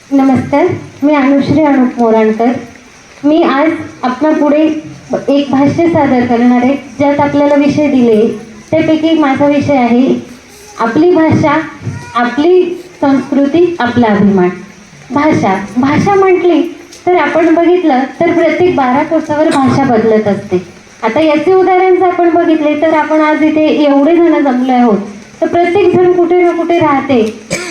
नमस्कार, मी अनुश्री अनुप मोराणकर. मी आज आपल्या पुढे एक भाष्य सादर करणार आहे, ज्यात आपल्याला विषय दिले. त्यापैकी माझा विषय आहे आपली भाषा, आपली संस्कृती, आपला अभिमान. भाषा भाषा म्हटली तर आपण बघितलं तर प्रत्येक 12 कोसावर भाषा बदलत असते. आता याचे उदाहरण जर आपण बघितले तर आपण आज इथे एवढे जण जमले आहोत, तर प्रत्येक जण कुठे ना कुठे राहते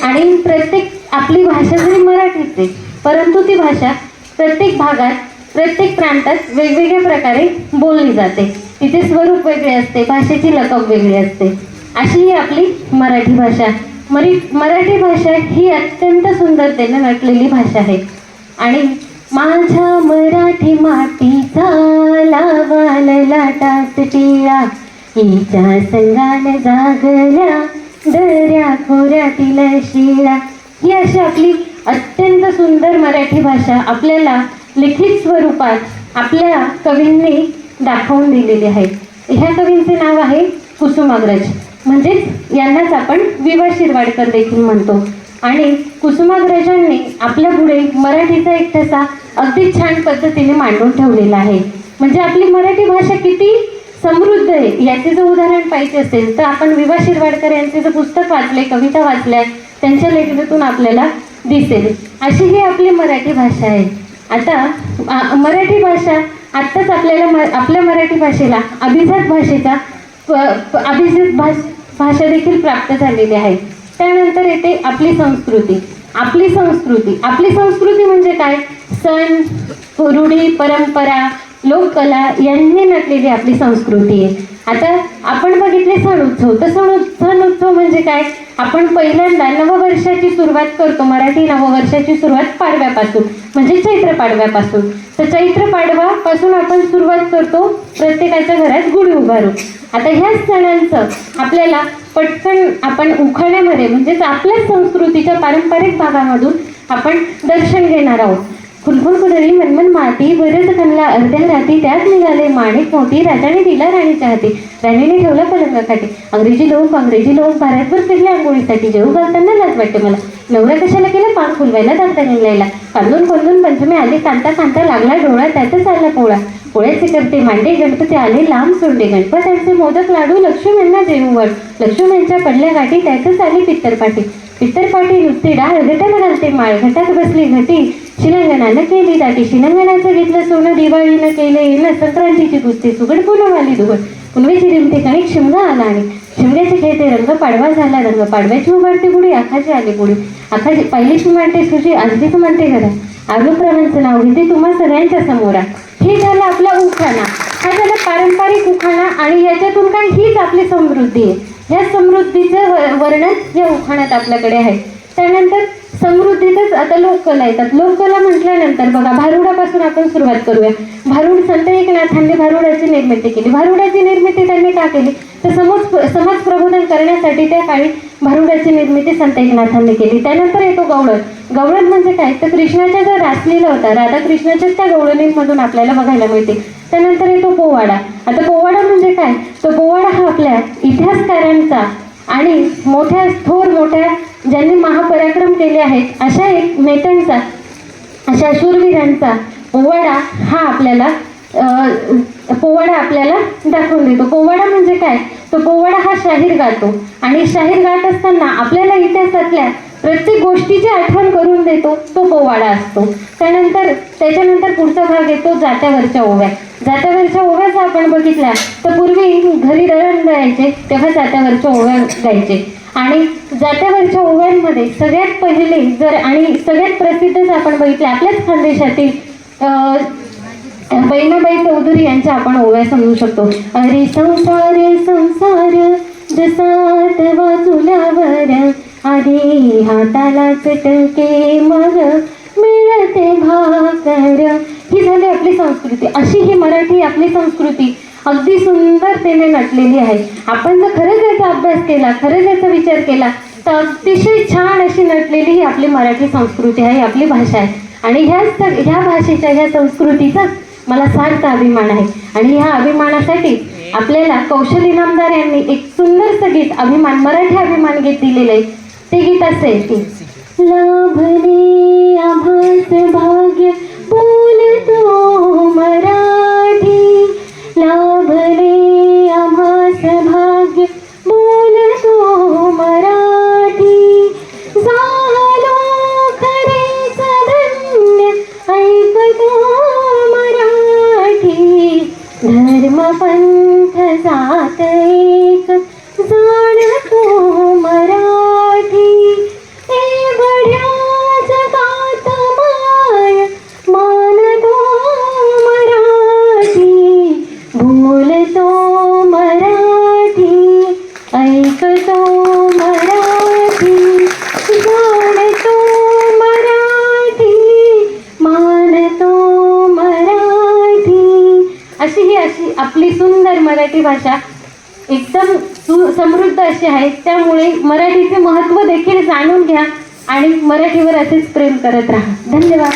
आणि प्रत्येक आपली भाषा जरी मराठीच आहे, परंतु ती भाषा प्रत्येक भागात, प्रत्येक प्रांतात वेगवेगळ्या प्रकारे बोलली जाते. तिचे स्वरूप वेगळे असते, भाषेची लकब वेगळी असते. अशी ही आपली मराठी भाषा. मराठी भाषा ही अत्यंत सुंदरतेने नटलेली भाषा आहे. आणि माझ्या मराठी मातीचा लावाल लाटात टिळा, हिच्या संगाने जागल्या दर्या खोऱ्यातील शिळा. ही अशी आपली अत्यंत सुंदर मराठी भाषा आपल्याला लिखित स्वरूपात आपल्या कवींनी दाखवून दिलेली आहे. ह्या कवींचे नाव आहे कुसुमाग्रज, म्हणजेच यांनाच आपण वि.वा. शिरवाडकर देखील म्हणतो. आणि कुसुमाग्रजांनी आपल्या पुढे मराठीचा एक ठसा अगदी छान पद्धतीने मांडून ठेवलेला आहे. म्हणजे आपली मराठी भाषा किती समृद्ध आहे याचे जर उदाहरण पाहिजे असेल तर आपण वि.वा. शिरवाडकर यांचे जर पुस्तक वाचले, कविता वाचल्या, त्यांच्या लेखनातून आपल्याला दिसेल. अशी ही आपली मराठी भाषा आहे. आता मराठी भाषा आत्ताच आपल्याला आपल्या मराठी भाषेला अभिजात भाषेचा भाषा देखील प्राप्त झालेली आहे. त्यानंतर येते आपली संस्कृती. आपली संस्कृती म्हणजे काय? सण, रूढी, परंपरा, लोककला यांनी नटलेली आपली संस्कृती आहे. आता आपण बघितले सण उत्सव, तर सण उत्सव म्हणजे काय? आपण पहिल्यांदा नववर्षाची सुरुवात करतो. मराठी नववर्षाची सुरुवात पाडव्यापासून, म्हणजे चैत्र पाडव्यापासून. तर चैत्र पाडव्यापासून आपण सुरुवात करतो प्रत्येकाच्या घरात गुढी उभारू. आता ह्याच सणांचं आपल्याला पटकन आपण उखाण्यामध्ये, म्हणजेच आपल्या संस्कृतीच्या पारंपरिक भागामधून आपण दर्शन घेणार आहोत. फुलफुल कुदळी मनमन माती, बरंच खणला अर्ध्या राती, त्यात निघाले माणिक मोती, राजाने दिला राणीच्या हाती, राणीने ठेवला पलंगाकाठी. अंग्रेजी लोक भारतभर फिरले आंघोळीसाठी, जेऊ घालताना लाज वाटते मला, नवरा कशाला केला पान फुलवायला दागदा निघायला, कांदून कोंदून पंचमी आली, कांता लागला डोळा, त्यातच आला पोळा, पोळ्याचे करते मांडे, गणपती आले लांब सोंडे, गणपत्यांचे मोदक लाडू, लक्ष्मींना जेवूवर, लक्ष्मींच्या पडल्या गाठी, त्यातच आली पित्तरपाटी नुसती डाळ, घटाला घालते माळ, घटात बसली घटी, शिलांगणानं केली दाटी, शिलांगणाचं घेतलं सोनं, दिवाळीनं केले येणं, संक्रांतीची कुस्ती, सुगड पुनवाली दुगड, पुनवेची रिमती कणिक, शिमगा आला आणि शिमग्याचे खेळते रंग, पाडवा झाला रंग, पाडव्याची उभारती गुढी, आखाची आली गुढी, आखाची पहिलीच म्हणते सुशी, आजलीच म्हणते घरा, आलूप्रमाणचं नाव घेते तुम्हा सगळ्यांच्या समोरा. हे झालं आपला उखाणा. हा झाला पारंपरिक उखाणा. आणि याच्यातून काय? हीच आपली समृद्धी आहे. ह्या समृद्धीचं वर्णन या उखाण्यात आपल्याकडे आहे. त्यानंतर समृद्धीतच आता लोककला येतात. लोककला म्हटल्यानंतर बघा, भारुडापासून आपण सुरुवात करूया. संत एकनाथांनी भारुडाची निर्मिती केली. भारुडाची निर्मिती त्यांनी का केली? तर समाज प्रबोधन करण्यासाठी त्या काळी भारुडाची निर्मिती संत एकनाथांनी केली. त्यानंतर येतो गवळण. गवळण म्हणजे काय? तर कृष्णाच्या ज्या रासलीला होता, राधाकृष्णाच्याच त्या गवळणींमधून आपल्याला बघायला मिळते. त्यानंतर येतो पोवाडा. आता पोवाडा म्हणजे काय? तो पोवाडा हा आपल्या इतिहासकारांचा आणि थोर मोठ्या ज्यांनी महापराक्रम केले आहेत अशा एक नेत्यांचा, अशा शूरवीरांचा पोवाडा हा आपल्याला दाखवून देतो. पोवाडा म्हणजे काय? तो पोवाडा हा शाहीर गातो आणि शाहीर गात असताना आपल्याला इतिहासातल्या प्रत्येक गोष्टीची आठवण करून देतो, तो पोवाडा असतो. त्याच्यानंतर पुढचा भाग येतो जात्यावरच्या ओव्या. जात्यावरच्या ओव्या जर आपण बघितल्या तर पूर्वी घरी दळण दळायचे तेव्हा जात्यावरच्या ओव्या गायचे. आणि जात्यावरच्या ओव्यांमध्ये सगळ्यात पहिले आणि सगळ्यात प्रसिद्ध जर आपण बघितले आपल्याच खानदेशातील बहिणाबाई चौधरी यांच्या आपण ओव्या समजू शकतो. अरे संसार जसा तवा चुल्यावर, आधी हाताला चटके मग मिळते भाकर. ही झाली आपली संस्कृती. अशी ही मराठी आपली संस्कृती अगदी सुंदरतेने नटलेली आहे. आपण जर खरंच याचा अभ्यास केला, खरंच याचा विचार केला तर अतिशय छान अशी नटलेली ही आपली मराठी संस्कृती आहे, आपली भाषा आहे. आणि ह्या भाषेच्या, ह्या संस्कृतीचाच मला सार्थ अभिमान आहे. आणि ह्या अभिमानासाठी आपल्याला कौशल इनामदार यांनी एक सुंदरसं गीत मराठी अभिमान गीत दिलेलं आहे. ते गीत असे की लाभले साथ एक जाणतो मराठी एवढ्या जगात माय मानतो मराठी बोलतो मराठी ऐकतो मराठी जाणतो मराठी मानतो मराठी अशी आपली सुंदर मराठी भाषा एकदम समृद्ध अशी आहे. त्यामुळे मराठीचे महत्त्व देखील जाणून घ्या आणि मराठीवर असेच प्रेम करत राहा. धन्यवाद.